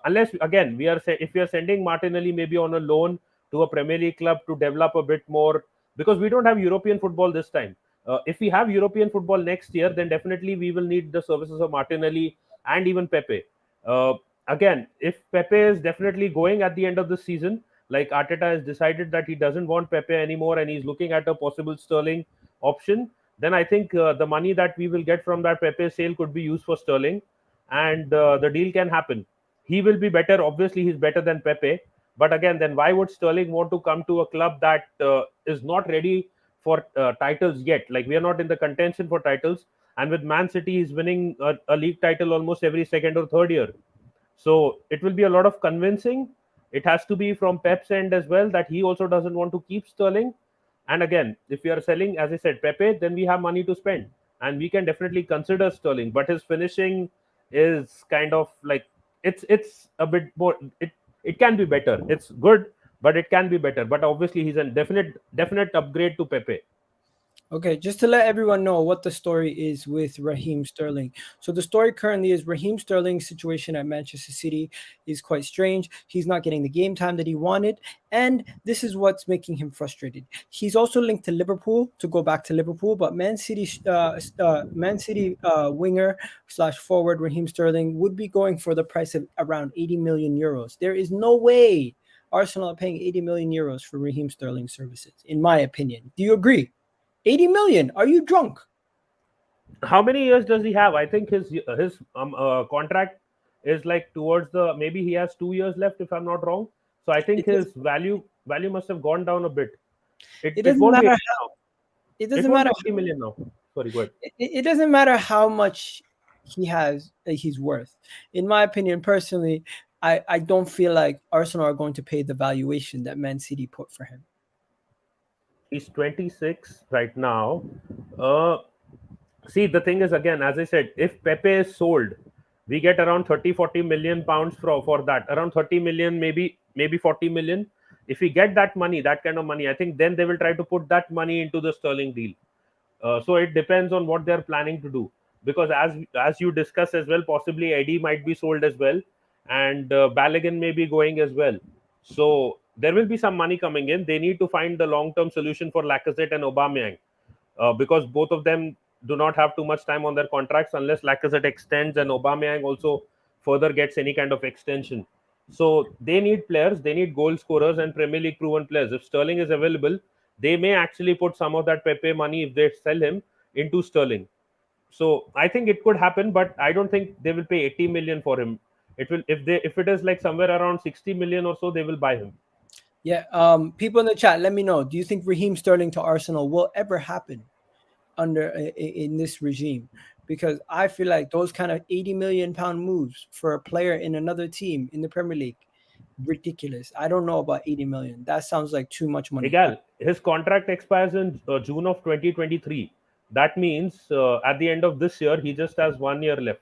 Unless again if we are sending Martinelli maybe on a loan to a Premier League club to develop a bit more, because we don't have European football this time. If we have European football next year, then definitely we will need the services of Martinelli and even Pepe. Uh, Again, if Pepe is definitely going at the end of the season, like Arteta has decided that he doesn't want Pepe anymore and he's looking at a possible Sterling option, then I think the money that we will get from that Pepe sale could be used for Sterling, and the deal can happen. He will be better. Obviously, he's better than Pepe. But again, then why would Sterling want to come to a club that is not ready for titles yet? Like we are not in the contention for titles, and with Man City, he's winning a league title almost every second or third year. So it will be a lot of convincing. It has to be from Pep's end as well that he also doesn't want to keep Sterling. And again, if we are selling, as I said, Pepe, then we have money to spend, and we can definitely consider Sterling. But his finishing is kind of like it's a bit more. It can be better. It's good, but it can be better. But obviously, he's a definite upgrade to Pepe. Okay, just to let everyone know what the story is with Raheem Sterling. So the story currently is Raheem Sterling's situation at Manchester City is quite strange. He's not getting the game time that he wanted, and this is what's making him frustrated. He's also linked to Liverpool to go back to Liverpool, but Man City winger slash forward Raheem Sterling would be going for the price of around 80 million euros. There is no way Arsenal are paying 80 million euros for Raheem Sterling's services, in my opinion. Do you agree? 80 million. Are you drunk? How many years does he have? I think his contract is like towards the, maybe he has 2 years left if I'm not wrong. So I think It doesn't, his value must have gone down a bit. It it it doesn't won't be matter 80 how now. it It doesn't won't matter be 80 million now. Sorry, go ahead. it doesn't matter how much he's worth. In my opinion, personally, I don't feel like Arsenal are going to pay the valuation that Man City put for him. He's 26 right now. Uh, See, the thing is, again, as I said, if Pepe is sold, we get around 30-40 million pounds for that. Around 30 million, maybe 40 million. If we get that money, that kind of money, I think then they will try to put that money into the Sterling deal. So it depends on what they're planning to do. Because as you discussed as well, possibly Eddie might be sold as well, and Balogun may be going as well. So there will be some money coming in. They need to find the long-term solution for Lacazette and Aubameyang, because both of them do not have too much time on their contracts unless Lacazette extends and Aubameyang also further gets any kind of extension. So they need players, they need goal scorers and Premier League proven players. If Sterling is available, they may actually put some of that Pepe money, if they sell him, into Sterling. So I think it could happen, but I don't think they will pay 80 million for him. It will, if it is like somewhere around 60 million or so, they will buy him. Yeah. People in the chat, let me know. Do you think Raheem Sterling to Arsenal will ever happen under in this regime? Because I feel like those kind of 80 million pound moves for a player in another team in the Premier League, ridiculous. I don't know about 80 million. That sounds like too much money. Egal, his contract expires in June of 2023. That means at the end of this year, he just has 1 year left.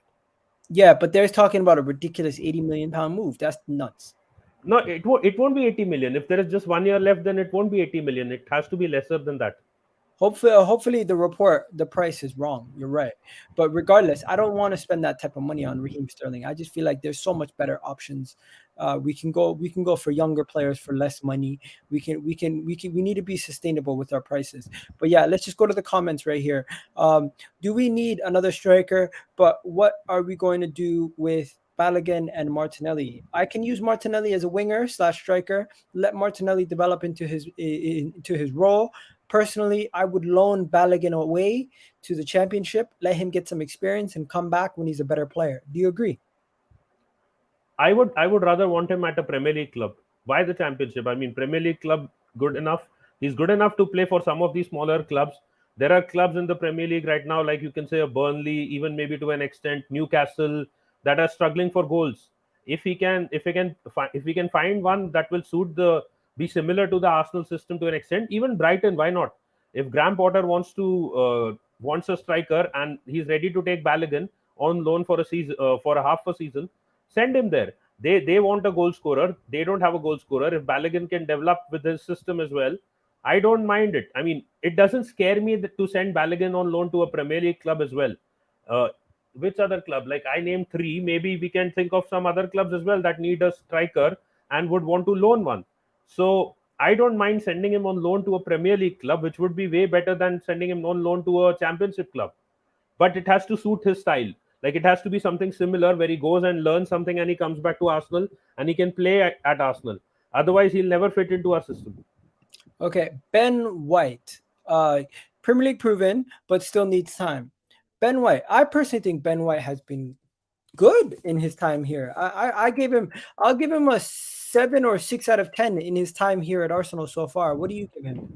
Yeah, but they're talking about a ridiculous 80 million pound move. That's nuts. No, it won't be 80 million. If there is just 1 year left, then it won't be 80 million. It has to be lesser than that. Hopefully the price is wrong. You're right, but regardless, I don't want to spend that type of money on Raheem Sterling. I just feel like there's so much better options. We can go for younger players for less money. We need to be sustainable with our prices. But yeah, let's just go to the comments right here. Do we need another striker? But what are we going to do with Balogun and Martinelli? I can use Martinelli as a winger slash striker. Let Martinelli develop into his role. Personally, I would loan Balogun away to the championship, let him get some experience, and come back when he's a better player. Do you agree? I would rather want him at a Premier League club. Why the championship? I mean, Premier League club good enough. He's good enough to play for some of these smaller clubs. There are clubs in the Premier League right now, like you can say a Burnley, even maybe to an extent Newcastle, that are struggling for goals. If we can find one that will be similar to the Arsenal system to an extent, even Brighton, why not? If Graham Potter wants to wants a striker and he's ready to take Balogun on loan for a season, for a half a season, send him there. They want a goal scorer. They don't have a goal scorer. If Balogun can develop with his system as well, I don't mind it. I mean, it doesn't scare me to send Balogun on loan to a Premier League club as well. Uh, which other club? Like I named three. Maybe we can think of some other clubs as well that need a striker and would want to loan one. So I don't mind sending him on loan to a Premier League club, which would be way better than sending him on loan to a Championship club. But it has to suit his style. Like it has to be something similar where he goes and learns something and he comes back to Arsenal and he can play at Arsenal. Otherwise, he'll never fit into our system. Okay, Ben White, Premier League proven, but still needs time. Ben White, I personally think Ben White has been good in his time here. I'll give him a 7 or 6 out of 10 in his time here at Arsenal so far. What do you give him?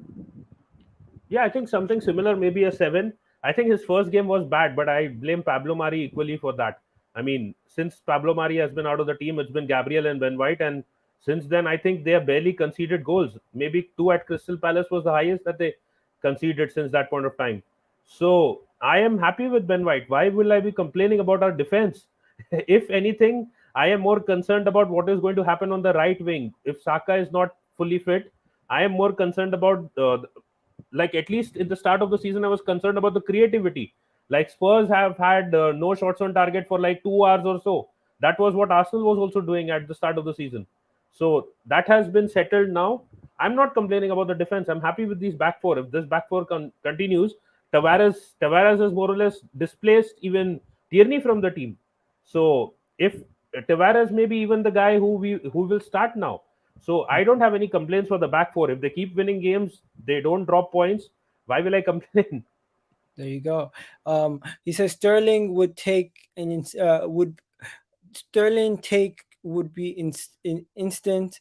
Yeah, I think something similar, maybe a 7. I think his first game was bad, but I blame Pablo Mari equally for that. I mean, since Pablo Mari has been out of the team, it's been Gabriel and Ben White, and since then, I think they have barely conceded goals. Maybe 2 at Crystal Palace was the highest that they conceded since that point of time. So I am happy with Ben White. Why will I be complaining about our defense? If anything, I am more concerned about what is going to happen on the right wing. If Saka is not fully fit, I am more concerned about like at least in the start of the season, I was concerned about the creativity. Like Spurs have had no shots on target for like 2 hours or so. That was what Arsenal was also doing at the start of the season. So that has been settled now. I'm not complaining about the defense. I'm happy with these back four. If this back four continues, Tavares has more or less displaced even Tierney from the team. So if Tavares may be even the guy who will start now. So I don't have any complaints for the back four. If they keep winning games, they don't drop points. Why will I complain? There you go. He says Sterling would take would Sterling take would be instant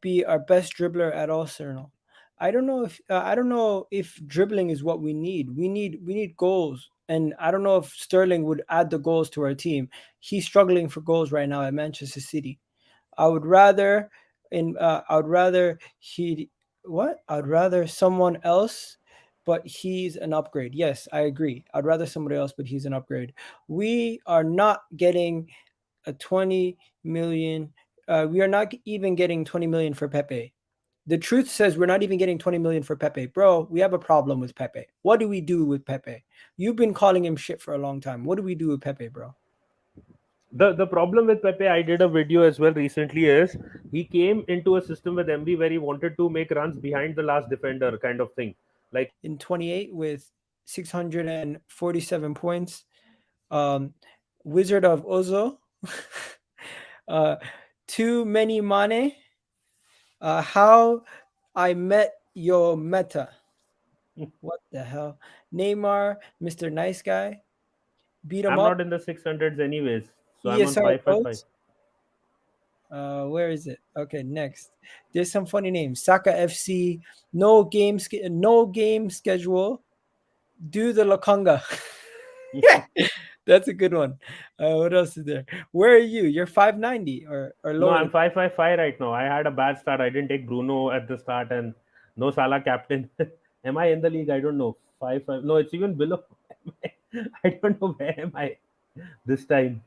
be our best dribbler at Arsenal. I don't know if dribbling is what we need. We need goals, and I don't know if Sterling would add the goals to our team. He's struggling for goals right now at Manchester City. I would rather I would rather he what? I'd rather someone else, but he's an upgrade. Yes, I agree. I'd rather somebody else, but he's an upgrade. We are not getting a 20 million. We are not even getting 20 million for Pepe. The truth says we're not even getting 20 million for Pepe. Bro, we have a problem with Pepe. What do we do with Pepe? You've been calling him shit for a long time. What do we do with Pepe, bro? The problem with Pepe, I did a video as well recently, is he came into a system with MB where he wanted to make runs behind the last defender kind of thing. Like In 28 with 647 points. Wizard of Ozo. Too many money. How I met your meta. What the hell? Neymar, Mr. Nice Guy. Beat him I'm up. not in the 600s anyways, so I'm on ESR 555. codes. Where is it? Okay, next. There's some funny names. Saka FC. No game schedule. Do the Lokonga. That's a good one. What else is there? Where are you? You're 590 or No, lower I'm than 555 right now. I had a bad start. I didn't take Bruno at the start and no Salah captain. Am I in the league? I don't know. 5 5. No, it's even below. I don't know where am I this time.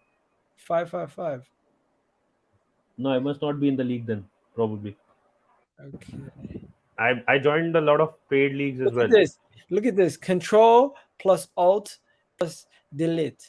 555. No, I must not be in the league then. Probably. Okay. I joined a lot of paid leagues as Look at well. this. Look at this. Control plus Alt plus Delete.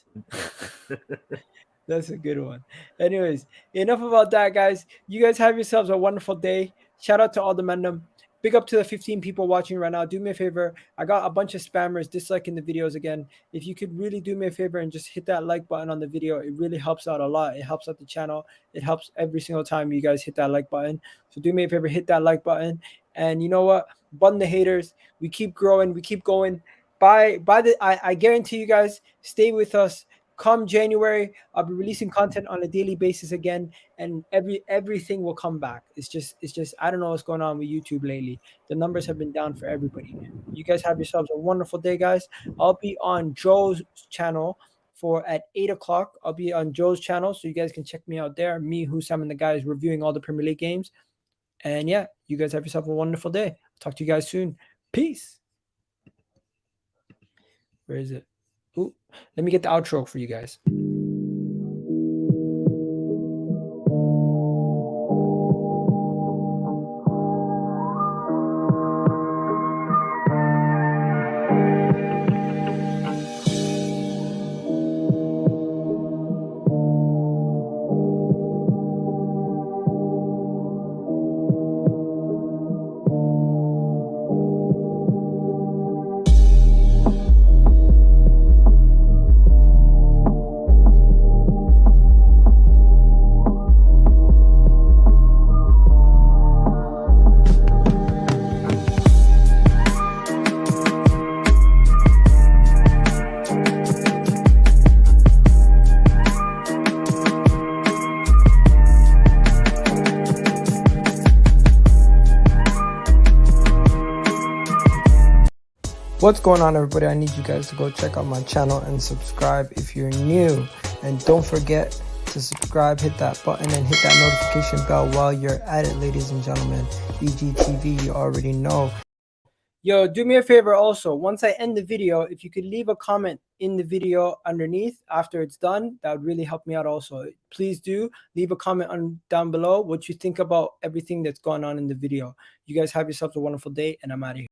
That's a good one. Anyways, enough about that, guys. You guys have yourselves a wonderful day. Shout out to all the men. Big up to the 15 people watching right now. Do me a favor. I got a bunch of spammers disliking the videos again. If you could really do me a favor and just hit that like button on the video, it really helps out a lot. It helps out the channel. It helps every single time you guys hit that like button. So do me a favor, hit that like button. And you know what? Button the haters. We keep growing. We keep going. I guarantee you guys, stay with us. Come January, I'll be releasing content on a daily basis again, and everything will come back. It's just I don't know what's going on with YouTube lately. The numbers have been down for everybody. You guys have yourselves a wonderful day, guys. I'll be on Joe's channel for at 8 o'clock. I'll be on Joe's channel, so you guys can check me out there. Me, Husam, and the guys reviewing all the Premier League games. And yeah, you guys have yourself a wonderful day. Talk to you guys soon. Peace. Where is it? Ooh, let me get the outro for you guys. What's going on, everybody? I need you guys to go check out my channel and subscribe if you're new. And don't forget to subscribe, hit that button, and hit that notification bell while you're at it, ladies and gentlemen. EGTV, you already know. Yo, do me a favor also. Once I end the video, if you could leave a comment in the video underneath after it's done, that would really help me out also. Please do leave a comment down below what you think about everything that's going on in the video. You guys have yourselves a wonderful day, and I'm out of here.